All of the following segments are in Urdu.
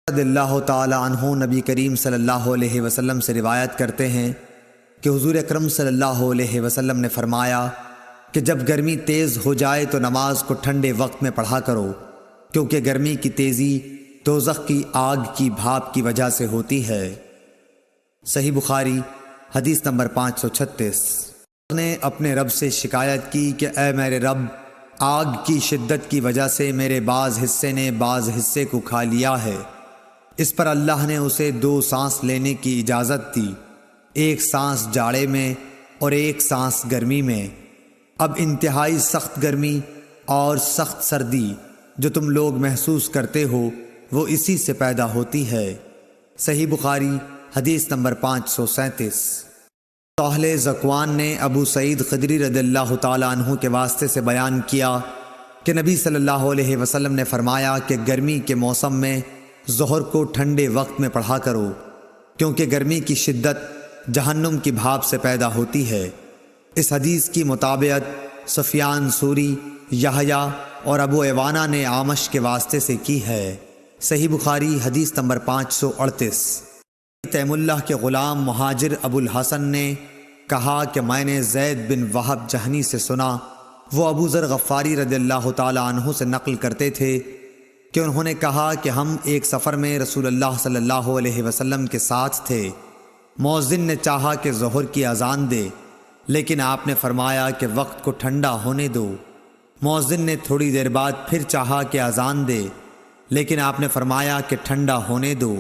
رضی اللہ تعالی عنہ نبی کریم صلی اللہ علیہ وسلم سے روایت کرتے ہیں کہ حضور اکرم صلی اللہ علیہ وسلم نے فرمایا کہ جب گرمی تیز ہو جائے تو نماز کو ٹھنڈے وقت میں پڑھا کرو، کیونکہ گرمی کی تیزی دوزخ کی آگ کی بھاپ کی وجہ سے ہوتی ہے۔ صحیح بخاری حدیث نمبر 536۔ نے اپنے رب سے شکایت کی کہ اے میرے رب، آگ کی شدت کی وجہ سے میرے بعض حصے نے بعض حصے کو کھا لیا ہے۔ اس پر اللہ نے اسے 2 سانس لینے کی اجازت دی، ایک سانس جاڑے میں اور ایک سانس گرمی میں۔ اب انتہائی سخت گرمی اور سخت سردی جو تم لوگ محسوس کرتے ہو وہ اسی سے پیدا ہوتی ہے۔ صحیح بخاری حدیث نمبر 537۔ سہل ذکوان نے ابو سعید خدری رضی اللہ تعالیٰ عنہ کے واسطے سے بیان کیا کہ نبی صلی اللہ علیہ وسلم نے فرمایا کہ گرمی کے موسم میں ظہر کو ٹھنڈے وقت میں پڑھا کرو، کیونکہ گرمی کی شدت جہنم کی بھاپ سے پیدا ہوتی ہے۔ اس حدیث کی مطابقت سفیان ثوری، یحییٰ اور ابو عوانہ نے اعمش کے واسطے سے کی ہے۔ صحیح بخاری حدیث نمبر 538۔ تیم اللہ کے غلام مہاجر ابو الحسن نے کہا کہ میں نے زید بن وہب جہنی سے سنا، وہ ابو ذر غفاری رضی اللہ تعالیٰ عنہ سے نقل کرتے تھے کہ انہوں نے کہا کہ ہم ایک سفر میں رسول اللہ صلی اللہ علیہ وسلم کے ساتھ تھے۔ مؤذن نے چاہا کہ ظہر کی اذان دے، لیکن آپ نے فرمایا کہ وقت کو ٹھنڈا ہونے دو۔ مؤذن نے تھوڑی دیر بعد پھر چاہا کہ اذان دے، لیکن آپ نے فرمایا کہ ٹھنڈا ہونے دو۔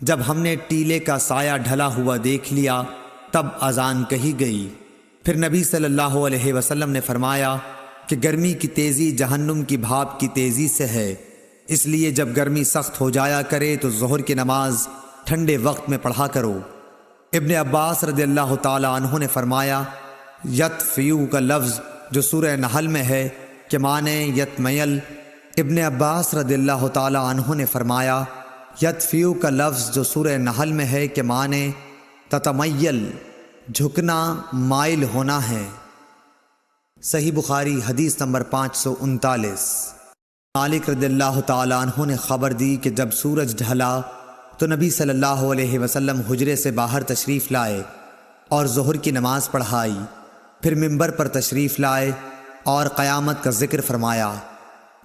جب ہم نے ٹیلے کا سایہ ڈھلا ہوا دیکھ لیا تب اذان کہی گئی۔ پھر نبی صلی اللہ علیہ وسلم نے فرمایا کہ گرمی کی تیزی جہنم کی بھاپ کی تیزی سے ہے، اس لیے جب گرمی سخت ہو جایا کرے تو ظہر کی نماز ٹھنڈے وقت میں پڑھا کرو۔ ابن عباس رضی اللہ تعالیٰ عنہ نے فرمایا یطفیو کا لفظ جو سورہ نحل میں ہے کہ معنی یتمیل۔ ابن عباس رضی اللہ تعالیٰ عنہ نے فرمایا یطفیو کا لفظ جو سورہ نحل میں ہے کہ معنی تتمیل، جھکنا، مائل ہونا ہے۔ صحیح بخاری حدیث نمبر 539۔ مالک رضی اللہ تعالیٰ عنہ نے خبر دی کہ جب سورج ڈھلا تو نبی صلی اللہ علیہ وسلم حجرے سے باہر تشریف لائے اور ظہر کی نماز پڑھائی، پھر منبر پر تشریف لائے اور قیامت کا ذکر فرمایا،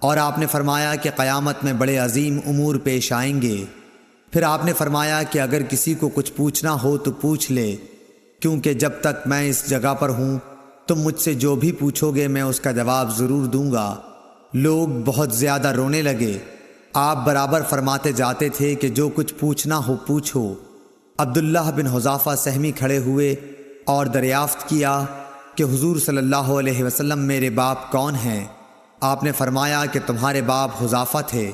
اور آپ نے فرمایا کہ قیامت میں بڑے عظیم امور پیش آئیں گے۔ پھر آپ نے فرمایا کہ اگر کسی کو کچھ پوچھنا ہو تو پوچھ لے، کیونکہ جب تک میں اس جگہ پر ہوں تم مجھ سے جو بھی پوچھو گے میں اس کا جواب ضرور دوں گا۔ لوگ بہت زیادہ رونے لگے۔ آپ برابر فرماتے جاتے تھے کہ جو کچھ پوچھنا ہو پوچھو۔ عبداللہ بن حذافہ سہمی کھڑے ہوئے اور دریافت کیا کہ حضور صلی اللہ علیہ وسلم میرے باپ کون ہیں؟ آپ نے فرمایا کہ تمہارے باپ حذافہ تھے۔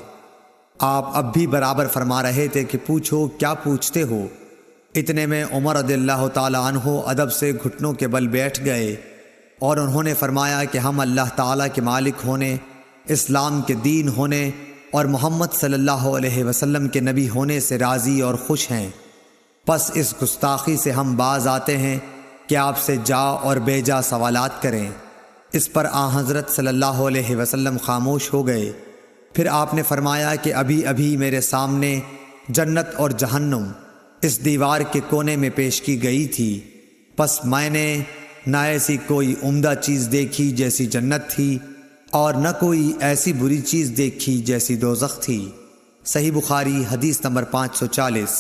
آپ اب بھی برابر فرما رہے تھے کہ پوچھو، کیا پوچھتے ہو؟ اتنے میں عمر رضی اللہ تعالیٰ عنہ ادب سے گھٹنوں کے بل بیٹھ گئے اور انہوں نے فرمایا کہ ہم اللہ تعالیٰ کے مالک ہونے، اسلام کے دین ہونے اور محمد صلی اللہ علیہ وسلم کے نبی ہونے سے راضی اور خوش ہیں۔ پس اس گستاخی سے ہم باز آتے ہیں کہ آپ سے جا اور بے جا سوالات کریں۔ اس پر حضرت صلی اللہ علیہ وسلم خاموش ہو گئے۔ پھر آپ نے فرمایا کہ ابھی ابھی میرے سامنے جنت اور جہنم اس دیوار کے کونے میں پیش کی گئی تھی، پس میں نے نہ ایسی کوئی عمدہ چیز دیکھی جیسی جنت تھی اور نہ کوئی ایسی بری چیز دیکھی جیسی دوزخ تھی۔ صحیح بخاری حدیث نمبر 540۔